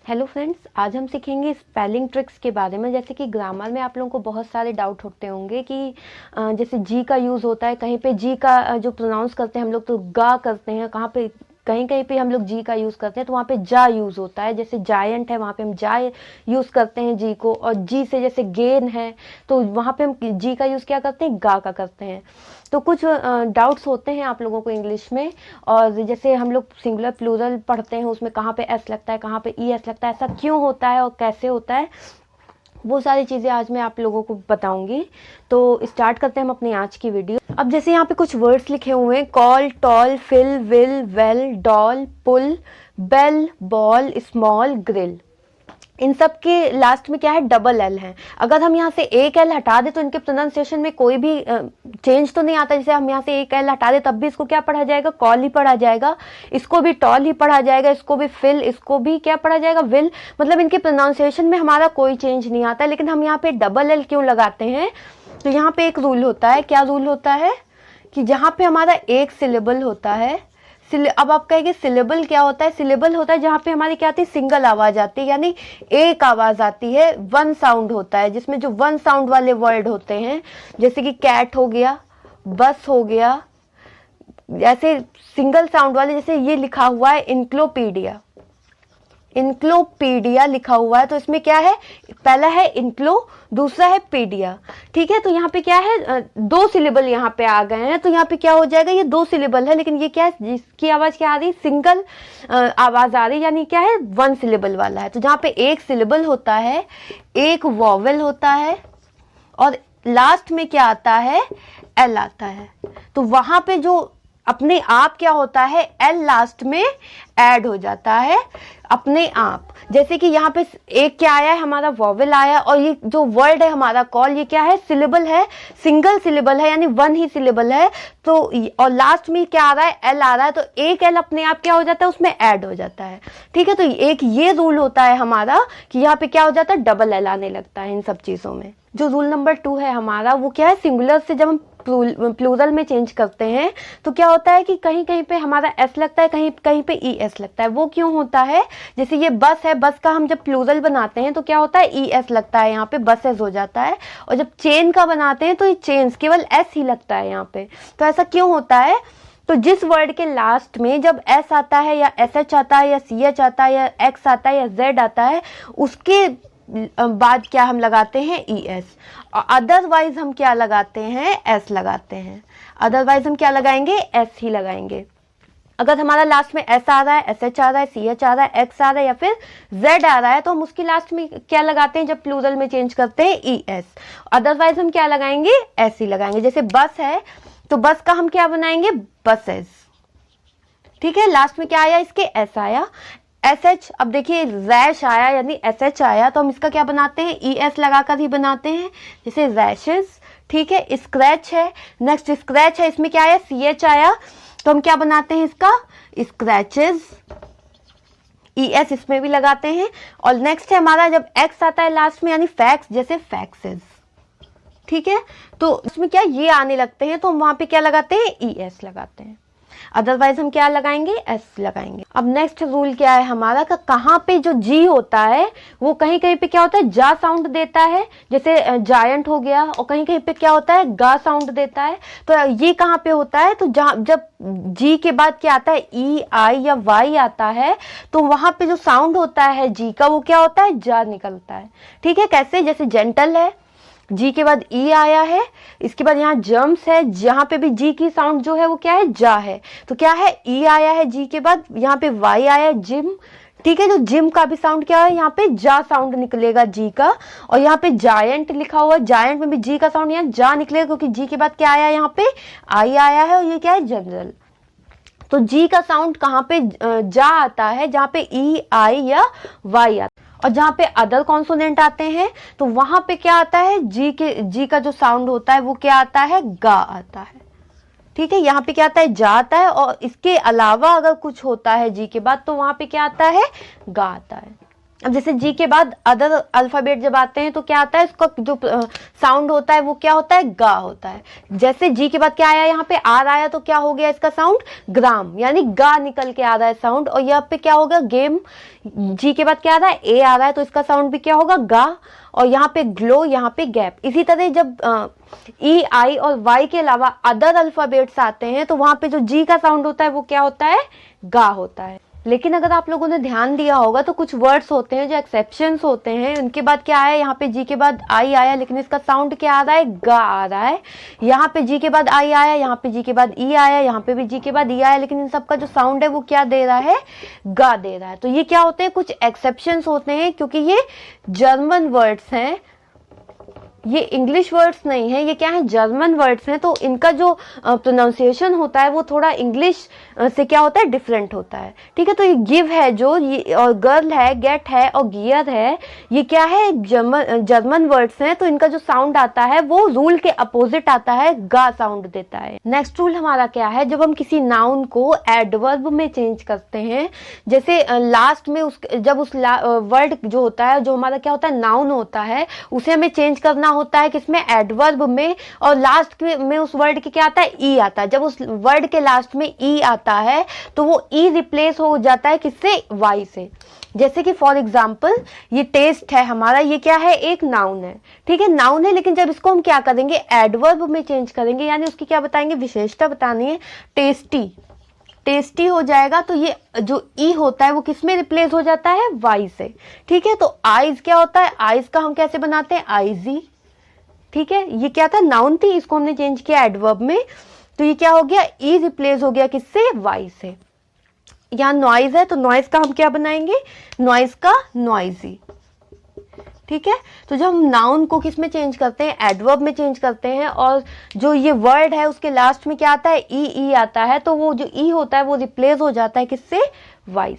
Hello friends, आज हम सीखेंगे स्पेलिंग ट्रिक्स के बारे में। जैसे कि ग्रामर में आप लोगों को बहुत सारे डाउट होते होंगे कि जैसे जी का यूज़ होता है, कहीं पे जी का जो प्रोनाउंस करते हैं हम लोग तो गा करते हैं, कहाँ पे कहीं कहीं पे हम लोग जी का यूज़ करते हैं तो वहाँ पे जा यूज़ होता है। जैसे जायंट है वहाँ पे हम जा यूज़ करते हैं जी को, और जी से जैसे गेन है तो वहाँ पे हम जी का यूज़ क्या करते हैं, गा का करते हैं। तो कुछ डाउट्स होते हैं आप लोगों को इंग्लिश में, और जैसे हम लोग सिंगुलर प्लूरल पढ़ते हैं उसमें कहाँ पे एस लगता है, कहाँ पे ई एस लगता है, ऐसा क्यों होता है और कैसे होता है, वो सारी चीज़ें आज मैं आप लोगों को बताऊंगी। तो स्टार्ट करते हैं हम अपनी आज की वीडियो। अब जैसे यहाँ पे कुछ वर्ड्स लिखे हुए हैं, call, tall, fill, will, well, doll, pull, bell, ball, small, grill. इन सब के लास्ट में क्या है, डबल एल है। अगर हम यहाँ से एक एल हटा दे तो इनके प्रोनाउंसिएशन में कोई भी चेंज तो नहीं आता। जैसे हम यहाँ से एक एल हटा दे तब भी इसको क्या पढ़ा जाएगा, कॉल ही पढ़ा जाएगा, इसको भी टॉल ही पढ़ा जाएगा, इसको भी फिल, इसको भी क्या पढ़ा जाएगा, विल। मतलब इनके प्रोनाउंसिएशन में हमारा कोई चेंज नहीं आता। लेकिन हम यहाँ पे डबल एल क्यों लगाते हैं, तो यहाँ पे एक रूल होता है। क्या रूल होता है कि जहाँ पे हमारा एक सिलेबल होता है, अब आप कहेंगे सिलेबल क्या होता है, सिलेबल होता है जहाँ पे हमारी क्या आती है, सिंगल आवाज आती है, यानी एक आवाज आती है, वन साउंड होता है, जिसमें जो वन साउंड वाले वर्ड होते हैं, जैसे कि कैट हो गया, बस हो गया, ऐसे सिंगल साउंड वाले। जैसे ये लिखा हुआ है इनक्लोपीडिया, इनक्लोपीडिया लिखा हुआ है, तो इसमें क्या है, पहला है इनक्लो, दूसरा है पीडिया। ठीक है, तो यहाँ पे क्या है, दो सिलेबल यहाँ पे आ गए हैं, तो यहाँ पे क्या हो जाएगा, ये दो सिलेबल है, लेकिन ये क्या है, जिसकी आवाज क्या आ रही, सिंगल आवाज आ रही, यानी क्या है, वन सिलेबल वाला है। तो जहाँ पे एक सिलेबल होता है, एक वॉवेल होता है, और लास्ट में क्या आता है, एल आता है, तो वहां पे जो अपने आप क्या होता है, एल लास्ट में ऐड हो जाता है अपने आप। जैसे कि यहाँ पे एक क्या आया है, हमारा वॉवेल आया, और ये जो वर्ड है हमारा कॉल, ये क्या है, सिलेबल है, सिंगल सिलेबल है, यानी वन ही सिलेबल है। तो और लास्ट में क्या आ रहा है, एल आ रहा है, तो एक एल अपने आप क्या हो जाता है, उसमें ऐड हो जाता है। ठीक है, तो एक ये रूल होता है हमारा कि यहाँ पे क्या हो जाता है, डबल एल आने लगता है इन सब चीजों में। जो रूल नंबर 2 है हमारा, वो क्या है, सिंगुलर से जब हम प्लूरल में चेंज करते हैं तो क्या होता है कि कहीं कहीं पे हमारा एस लगता है, कहीं कहीं पे ई एस लगता है। वो क्यों होता है, जैसे ये बस है, बस का हम जब प्लूरल बनाते हैं तो क्या होता है, ई एस लगता है, यहाँ पे बसेस हो जाता है, और जब चेन का बनाते हैं तो ये चेन्स, केवल एस ही लगता है यहाँ पे। तो ऐसा क्यों होता है, तो जिस वर्ड के लास्ट में जब एस आता है, या एस एच आता है, या सी एच आता है, या एक्स आता है, या जेड आता है, उसके बाद क्या हम लगाते हैं, ई एस। अदरवाइज हम क्या लगाते हैं, एस लगाते हैं। अदरवाइज हम क्या लगाएंगे, एस ही लगाएंगे। अगर हमारा लास्ट में एस आ रहा है, एस एच आ रहा है, सी एच आ रहा है, एक्स आ रहा है, या फिर जेड आ रहा है, तो हम उसकी लास्ट में क्या लगाते हैं, जब प्लूरल में चेंज करते हैं, ई एस। अदरवाइज हम क्या लगाएंगे, एस ही लगाएंगे। जैसे बस है तो बस का हम क्या बनाएंगे, बसेस। ठीक है, लास्ट में क्या आया, इसके एस आया, एस एच। अब देखिए रैश आया, यानी एस एच आया, तो हम इसका क्या बनाते हैं, ई एस लगाकर ही बनाते हैं, जैसे रैशेस। ठीक है, स्क्रैच है, नेक्स्ट स्क्रैच है, इसमें क्या आया, सी एच आया, तो हम क्या बनाते हैं, इसका स्क्रैचेस, ई एस इसमें भी लगाते हैं। और नेक्स्ट है हमारा, जब एक्स आता है लास्ट में, यानी फैक्स, जैसे फैक्सेस। ठीक है, तो इसमें क्या ये आने लगते हैं, तो हम वहां पे क्या लगाते हैं, ई एस लगाते हैं। अदरवाइज हम क्या लगाएंगे, एस लगाएंगे। अब नेक्स्ट रूल क्या है हमारा, का कहाँ पे जो जी होता है वो कहीं कहीं पे क्या होता है, जा साउंड देता है, जैसे जायंट हो गया, और कहीं कहीं पे क्या होता है, गा साउंड देता है। तो ये कहाँ पे होता है, तो जहाँ जब जी के बाद क्या आता है, ई आई या वाई आता है, तो वहां पे जो साउंड होता है जी का, वो क्या होता है, जा निकलता है। ठीक है, कैसे, जैसे जेंटल है, जी के बाद ई आया है, इसके बाद यहाँ जम्स है, जहां पे भी जी की साउंड जो है वो क्या है, जा है, तो क्या है, ई आया है जी के बाद, यहाँ पे वाई आया है, जिम। ठीक है, जो जिम का भी साउंड क्या है, यहाँ पे जा साउंड निकलेगा जी का। और यहाँ पे जायंट लिखा हुआ है, जायंट में भी जी का साउंड यहाँ जा निकलेगा, क्योंकि जी के बाद क्या आया, यहाँ पे आई आया है, और ये क्या है, जनरल। तो जी का साउंड कहाँ पे जा आता है, जहाँ पे ई आई या वाई आता है। और जहाँ पे अदर कॉन्सोनेंट आते हैं तो वहां पे क्या आता है, जी का जो साउंड होता है वो क्या आता है, गा आता है। ठीक है, यहाँ पे क्या आता है, जा आता है, और इसके अलावा अगर कुछ होता है जी के बाद तो वहां पे क्या आता है, गा आता है। अब जैसे जी के बाद अदर अल्फाबेट जब आते हैं तो क्या आता है, इसका जो साउंड होता है वो क्या होता है, गा होता है। जैसे जी के बाद क्या आया, यहाँ पे आर आया तो क्या हो गया इसका साउंड, ग्राम, यानी गा निकल के आ रहा है साउंड। और यहाँ पे क्या होगा, गेम, जी के बाद क्या आ रहा है, ए आ रहा है तो इसका साउंड भी क्या होगा, गा। और यहाँ पे ग्लो, यहाँ पे गैप। इसी तरह जब ई, आई और वाई के अलावा अदर अल्फाबेट्स आते हैं तो वहां पे जो जी का साउंड होता है वो क्या होता है, गा होता है। लेकिन अगर आप लोगों ने ध्यान दिया होगा तो कुछ वर्ड्स होते हैं जो एक्सेप्शंस होते हैं, उनके बाद क्या है, यहाँ पे जी के बाद आई आया लेकिन इसका साउंड क्या आ रहा है, गा आ रहा है। यहाँ पे जी के बाद आई आया, यहाँ पे जी के बाद ई आया, यहाँ पे भी जी के बाद ई आया, लेकिन इन सब का जो साउंड है वो क्या दे रहा है, गा दे रहा है। तो ये क्या होते हैं, कुछ एक्सेप्शंस होते हैं, क्योंकि ये जर्मन वर्ड्स हैं, ये इंग्लिश वर्ड्स नहीं है, ये क्या है, जर्मन वर्ड्स हैं। तो इनका जो प्रोनाउंसिएशन होता है वो थोड़ा इंग्लिश से क्या होता है, डिफरेंट होता है। ठीक है, तो ये गिव है जो, ये और गर्ल है, गेट है और गियर है, ये क्या है, जर्मन वर्ड्स हैं। तो इनका जो साउंड आता है वो रूल के अपोजिट आता है, गा साउंड देता है। नेक्स्ट रूल हमारा क्या है, जब हम किसी नाउन को एडवर्ब में चेंज करते हैं, जैसे लास्ट में जब उस वर्ड जो होता है, जो हमारा क्या होता है, नाउन होता है, उसे हमें चेंज करना होता है किसमें, एडवर्ब में। और लास्ट में उस वर्ड के क्या आता है, ई आता है। जब उस वर्ड के लास्ट में ई आता है तो वो ई रिप्लेस हो जाता है किससे, वाई से। जैसे कि फॉर एग्जाम्पल ये टेस्ट है हमारा, ये क्या है, एक नाउन है। ठीक है, नाउन है, लेकिन जब इसको हम क्या करेंगे, एडवर्ब में चेंज करेंगे, यानी उसकी क्या बताएंगे, विशेषता बतानी है। टेस्टी, टेस्टी हो जाएगा। तो ये जो ई होता है वो किस में रिप्लेस हो जाता है, वाई से। ठीक है, तो आइज क्या होता है, आइज का हम कैसे बनाते हैं, आईजी। ठीक है, ये क्या था, नाउन थी, इसको हमने चेंज किया एडवर्ब में, तो ये क्या हो गया, ई रिप्लेस हो गया किससे, वाई से। यहाँ नॉइज है तो नॉइज का हम क्या बनाएंगे, नॉइज का नॉइजी। ठीक है, तो जब हम नाउन को किस में चेंज करते हैं, एडवर्ब में चेंज करते हैं, और जो ये वर्ड है उसके लास्ट में क्या आता है, ई आता है, तो वो जो ई होता है वो रिप्लेस हो जाता है किससे, वाई।